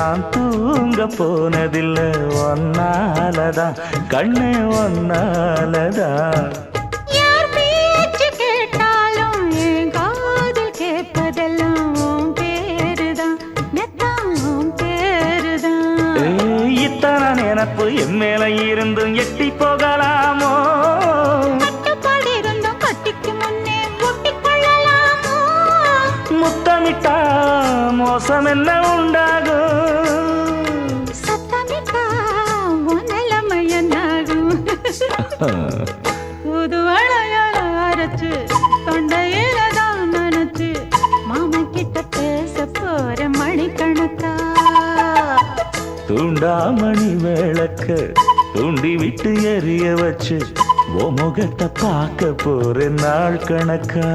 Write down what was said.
நான் தூங்க போனதில்லை ஒன்னாலதான் கண்ணே ஒன்னாலதான் யார் பேச்சு கேட்டாலும் என் காதில் கேட்பதெல்லாம் உன் பேருதான் மெத்தான் உன் பேருதான் இத்தனை நினப்பு என் மேல இருந்தும் எட்டி போகலாமோ கட்டுப்பாடு இருந்தும் கட்டிக்கு முன்னே ஒட்டிக்கொள்ளலாமோ முத்தமிட்டா மோசம் என்ன உண்டாகும் சத்தமிட்டா உன் நிலைமை என்னாகும் புது வளையல அரைச்சு தொண்டையில தான் நினைச்சு மாமா கிட்ட பேச போற மணிக்கணக்கா தூண்டாமணி விளக்க தூண்டி விட்டு எரிய வச்சு ஓ முகத்தை பார்க்க போற நாள் கணக்கா